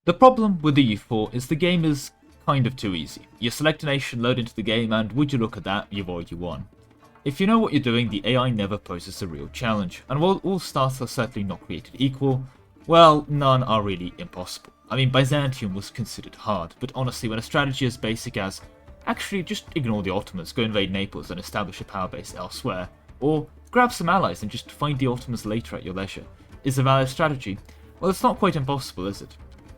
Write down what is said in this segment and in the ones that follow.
The problem with the EU4 is the game is kind of too easy. You select a nation, load into the game, and would you look at that, you've already won. If you know what you're doing, the AI never poses a real challenge, and while all starts are certainly not created equal, well, none are really impossible. I mean, Byzantium was considered hard, but honestly, when a strategy as basic as actually just ignore the Ottomans, go invade Naples and establish a power base elsewhere, or grab some allies and just find the Ottomans later at your leisure, is a valid strategy, well, it's not quite impossible, is it?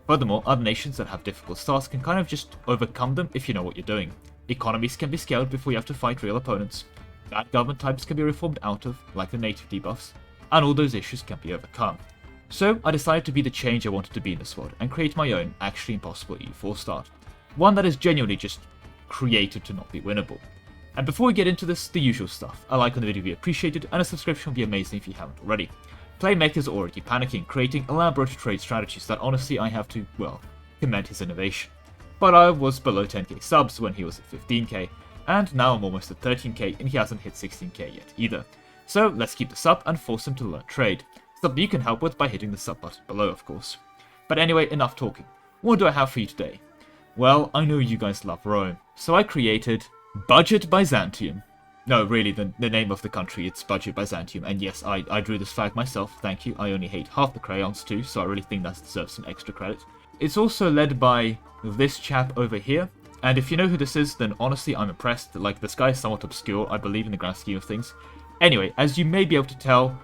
Furthermore, other nations that have difficult starts can kind of just overcome them if you know what you're doing. Economies can be scaled before you have to fight real opponents. Bad government types can be reformed out of, like the native debuffs, and all those issues can be overcome. So I decided to be the change I wanted to be in this world, and create my own, actually impossible EU4 start. One that is genuinely just created to not be winnable. And before we get into this, the usual stuff. A like on the video would be appreciated, and a subscription would be amazing if you haven't already. Playmakers are already panicking, creating elaborate trade strategies that honestly I have to, well, commend his innovation. But I was below 10k subs when he was at 15k, and now I'm almost at 13k and he hasn't hit 16k yet either. So let's keep this up and force him to learn trade. Something you can help with by hitting the sub button below, of course. But anyway, enough talking. What do I have for you today? Well, I know you guys love Rome, so I created Budget Byzantium. No, really, the name of the country, it's Budget Byzantium, and yes, I drew this flag myself, thank you. I only hate half the crayons too, so I really think that deserves some extra credit. It's also led by this chap over here, and if you know who this is, then honestly I'm impressed. Like, this guy is somewhat obscure, I believe, in the grand scheme of things. Anyway, as you may be able to tell,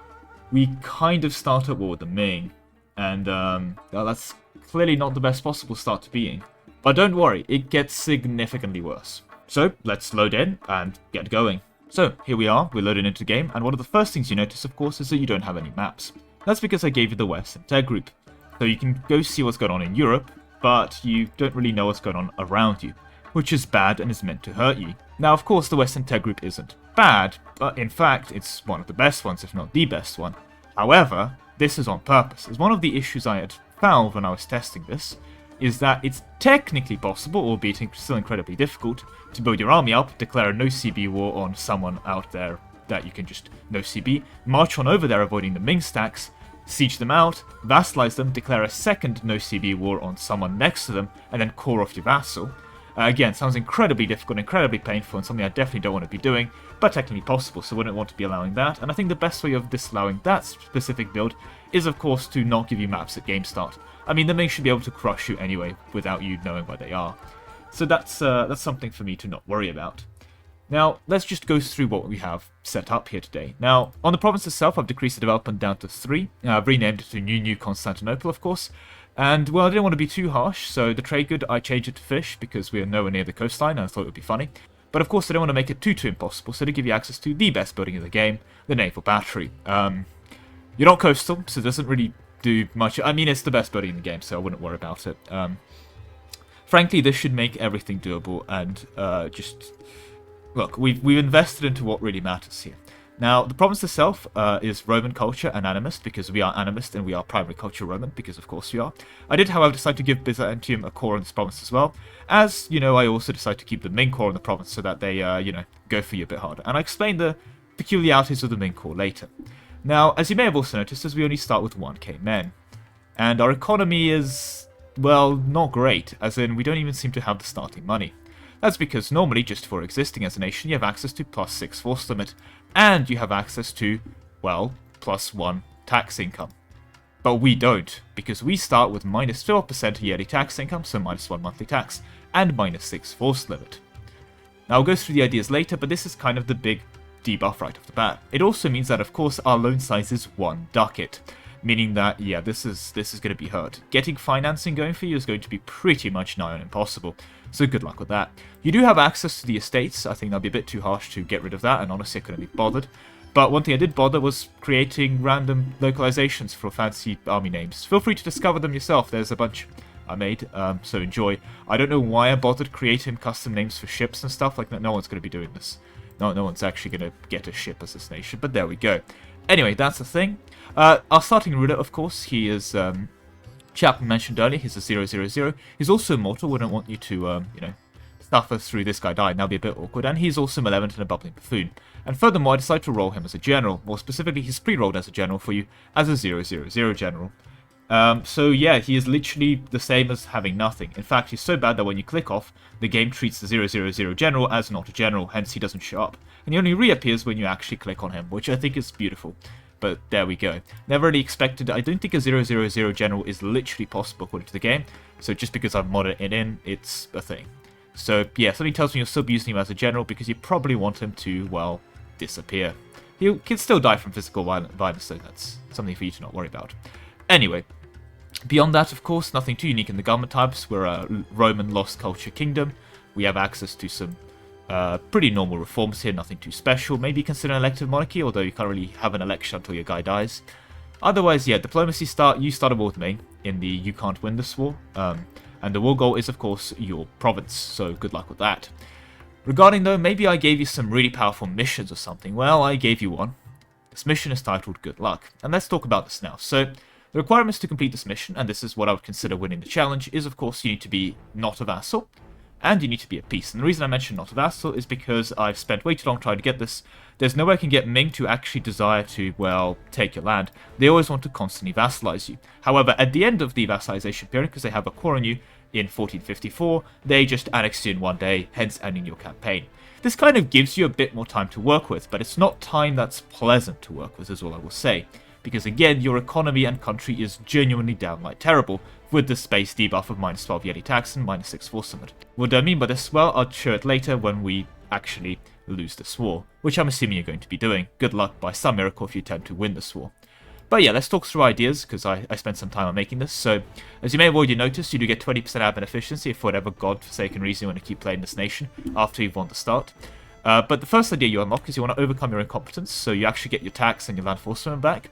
we kind of start at war with the Ming, and well, that's clearly not the best possible start to be in. But don't worry, it gets significantly worse. So, let's load in and get going. So, here we are, we're loaded into the game, and one of the first things you notice, of course, is that you don't have any maps. That's because I gave you the Western Tech Group. So you can go see what's going on in Europe, but you don't really know what's going on around you, which is bad and is meant to hurt you. Now, of course, the Western Tech Group isn't bad, but in fact, it's one of the best ones, if not the best one. However, this is on purpose, as one of the issues I had found when I was testing this is that it's technically possible, albeit still incredibly difficult, to build your army up, declare a no-CB war on someone out there that you can just no-CB, march on over there avoiding the Ming stacks, siege them out, vassalize them, declare a second no-CB war on someone next to them, and then core off your vassal. Again, sounds incredibly difficult, incredibly painful, and something I definitely don't want to be doing, but technically possible, so I wouldn't want to be allowing that. And I think the best way of disallowing that specific build is, of course, to not give you maps at game start. I mean, the Ming should be able to crush you anyway, without you knowing where they are. So that's something for me to not worry about. Now, let's just go through what we have set up here today. Now, on the province itself, I've decreased the development down to 3. I've renamed it to New Constantinople, of course. And, well, I didn't want to be too harsh, so the trade good, I changed it to fish, because we are nowhere near the coastline, and I thought it would be funny. But, of course, I don't want to make it too impossible, so to give you access to the best building in the game, the naval battery. You're not coastal, so it doesn't really do much. I mean, it's the best building in the game, so I wouldn't worry about it. Frankly, this should make everything doable, and just... Look, we've invested into what really matters here. Now, the province itself is Roman culture and animist, because we are animist and we are primary culture Roman, because of course we are. I did, however, decide to give Byzantium a core in this province as well, as, you know, I also decided to keep the Ming core in the province so that they, you know, go for you a bit harder. And I explain the peculiarities of the Ming core later. Now, as you may have also noticed, is we only start with 1k men. And our economy is, well, not great, as in we don't even seem to have the starting money. That's because normally, just for existing as a nation, you have access to +6 force limit, and you have access to, well, +1 tax income. But we don't, because we start with -12% yearly tax income, so -1 monthly tax, and -6 force limit. Now, I'll go through the ideas later, but this is kind of the big debuff right off the bat. It also means that, of course, our loan size is 1 ducat, meaning that, yeah, this is going to be hard. Getting financing going for you is going to be pretty much nigh on impossible, so good luck with that. You do have access to the estates. I think that'd be a bit too harsh to get rid of that, and honestly I couldn't be bothered. But one thing I did bother was creating random localizations for fancy army names. Feel free to discover them yourself, there's a bunch I made, so enjoy. I don't know why I bothered creating custom names for ships and stuff like that. No one's going to be doing this. No one's actually going to get a ship as this nation, but there we go. Anyway, that's the thing. Our starting ruler, of course, he is chap we mentioned earlier. He's a 000. He's also immortal. Wouldn't want you to, you know, suffer through this guy dying. That'd be a bit awkward. And he's also malevolent and a bubbling buffoon. And furthermore, I decided to roll him as a general. More specifically, he's pre-rolled as a general for you as a 000 general. So yeah, he is literally the same as having nothing. In fact, he's so bad that when you click off, the game treats the 000 general as not a general, hence he doesn't show up. And he only reappears when you actually click on him, which I think is beautiful. But there we go. Never really expected. I don't think a 000 general is literally possible according to the game. So just because I've modded it in, it's a thing. So yeah, something tells me you're still using him as a general because you probably want him to, well, disappear. He can still die from physical violence, so that's something for you to not worry about. Anyway, beyond that, of course, nothing too unique in the government types. We're a Roman lost culture kingdom. We have access to some pretty normal reforms here, nothing too special. Maybe consider an elective monarchy, although you can't really have an election until your guy dies. Otherwise, yeah, diplomacy you start a war with me in the you can't win this war. And the war goal is, of course, your province, so good luck with that. Regarding, though, maybe I gave you some really powerful missions or something. Well, I gave you one. This mission is titled Good Luck. And let's talk about this now. So, the requirements to complete this mission, and this is what I would consider winning the challenge, is, of course, you need to be not a vassal. And you need to be at peace. And the reason I mentioned not a vassal is because I've spent way too long trying to get this. There's no way I can get Ming to actually desire to, well, take your land. They always want to constantly vassalize you. However, at the end of the vassalization period, because they have a core on you in 1454, they just annex you in one day, hence ending your campaign. This kind of gives you a bit more time to work with, but it's not time that's pleasant to work with, is all I will say. Because again, your economy and country is genuinely downright terrible, with the space debuff of -12 Yeti tax and -6 force limit. What do I mean by this? Well, I'll show it later when we actually lose this war, which I'm assuming you're going to be doing. Good luck by some miracle if you attempt to win this war. But yeah, let's talk through ideas, because I spent some time on making this. So, as you may have already noticed, you do get 20% admin efficiency if for whatever godforsaken reason you want to keep playing this nation after you've won the start. But the first idea you unlock is you want to overcome your incompetence, so you actually get your tax and your land force limit back.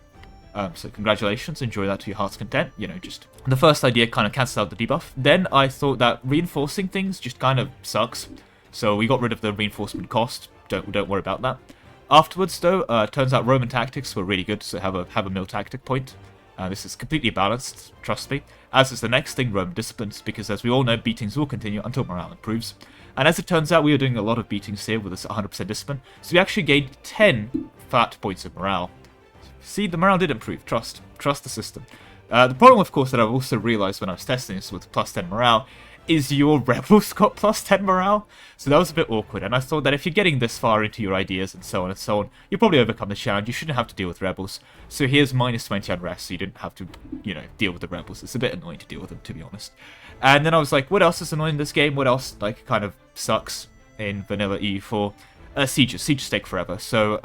So congratulations, enjoy that to your heart's content, you know, just... The first idea kind of cancels out the debuff. Then I thought that reinforcing things just kind of sucks. So we got rid of the reinforcement cost, don't worry about that. Afterwards, though, turns out Roman tactics were really good, so have a mill tactic point. This is completely balanced, trust me. As is the next thing, Roman disciplines, because as we all know, beatings will continue until morale improves. And as it turns out, we are doing a lot of beatings here with this 100% discipline, so we actually gained 10 fat points of morale. See, the morale did improve. Trust the system. The problem, of course, that I've also realized when I was testing this with plus 10 morale is your rebels got plus 10 morale. So that was a bit awkward. And I thought that if you're getting this far into your ideas and so on, you'll probably overcome the challenge. You shouldn't have to deal with rebels. So here's -20 unrest, so you didn't have to, you know, deal with the rebels. It's a bit annoying to deal with them, to be honest. And then I was like, what else is annoying in this game? What else, like, kind of sucks in vanilla EU4? Sieges. Sieges take forever. So,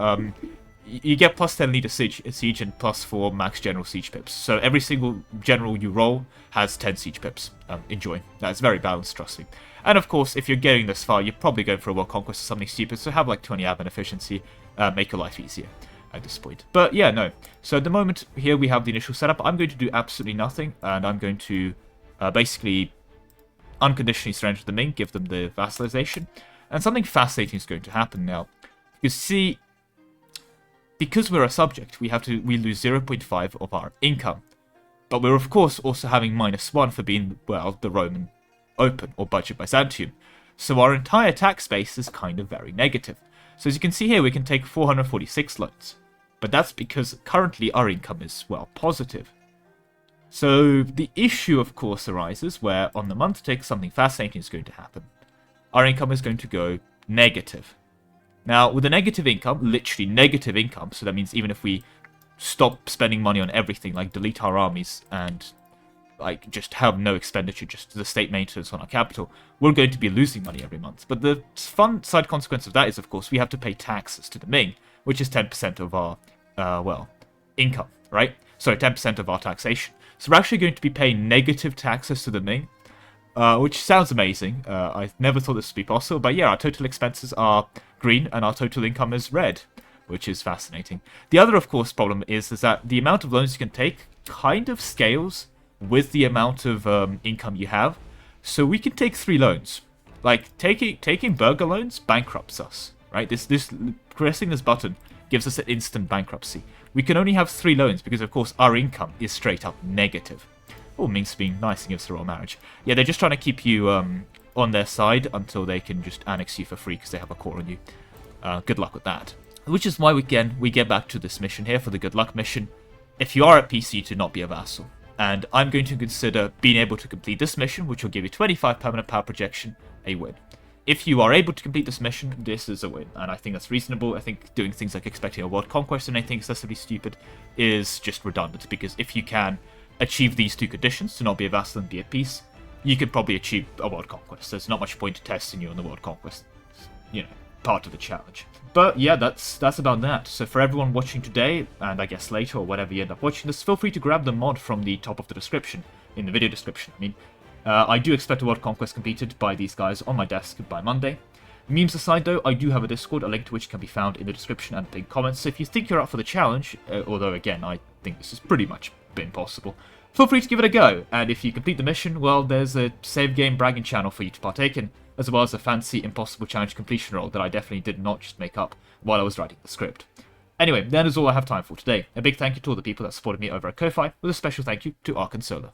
you get plus 10 leader siege and plus 4 max general siege pips. So every single general you roll has 10 siege pips. Enjoy. That's very balanced, trust me. And of course, if you're getting this far, you're probably going for a world conquest or something stupid, so have like 20 admin efficiency, make your life easier at this point. But yeah, no. So at the moment, here we have the initial setup. I'm going to do absolutely nothing, and I'm going to basically unconditionally surrender to the Ming, give them the vassalization. And something fascinating is going to happen now. You see, because we're a subject, we lose 0.5 of our income. But we're of course also having -1 for being, well, the Roman Open, or Budget Byzantium. So our entire tax base is kind of very negative. So as you can see here, we can take 446 loans. But that's because currently our income is, well, positive. So the issue, of course, arises where on the month tick, something fascinating is going to happen. Our income is going to go negative. Now, with a negative income, literally negative income, so that means even if we stop spending money on everything, like delete our armies and like just have no expenditure, just the state maintenance on our capital, we're going to be losing money every month. But the fun side consequence of that is, of course, we have to pay taxes to the Ming, which is 10% of our, well, income, right? Sorry, 10% of our taxation. So we're actually going to be paying negative taxes to the Ming, which sounds amazing. I never thought this would be possible, but yeah, our total expenses are green and our total income is red, which is fascinating. The other, of course, problem is that the amount of loans you can take kind of scales with the amount of income you have. So we can take 3 loans. Like, taking burger loans bankrupts us, right? Pressing this button gives us an instant bankruptcy. We can only have 3 loans because, of course, our income is straight up negative. Oh, Ming's being nice and gives the royal marriage. Yeah, they're just trying to keep you on their side until they can just annex you for free because they have a core on you. Good luck with that. Which is why, again, we get back to this mission here for the good luck mission. If you are at PC, to not be a vassal. and I'm going to consider being able to complete this mission, which will give you 25 permanent power projection, a win. If you are able to complete this mission, this is a win, and I think that's reasonable. I think doing things like expecting a world conquest and anything excessively stupid is just redundant, because if you can achieve these two conditions, to not be a vassal and be at peace, you could probably achieve a world conquest. There's not much point to testing you on the world conquest, you know, part of the challenge. But yeah, that's about that. So for everyone watching today, and I guess later or whenever you end up watching this, feel free to grab the mod from the top of the description, in the video description, I mean. I do expect a world conquest completed by these guys on my desk by Monday. Memes aside though, I do have a Discord, a link to which can be found in the description and pinned comments, so if you think you're up for the challenge, although again, I think this has pretty much been possible, feel free to give it a go, and if you complete the mission, well, there's a save game bragging channel for you to partake in, as well as a fancy impossible challenge completion roll that I definitely did not just make up while I was writing the script. Anyway, that is all I have time for today. A big thank you to all the people that supported me over at Ko-Fi, with a special thank you to Ark and Solar.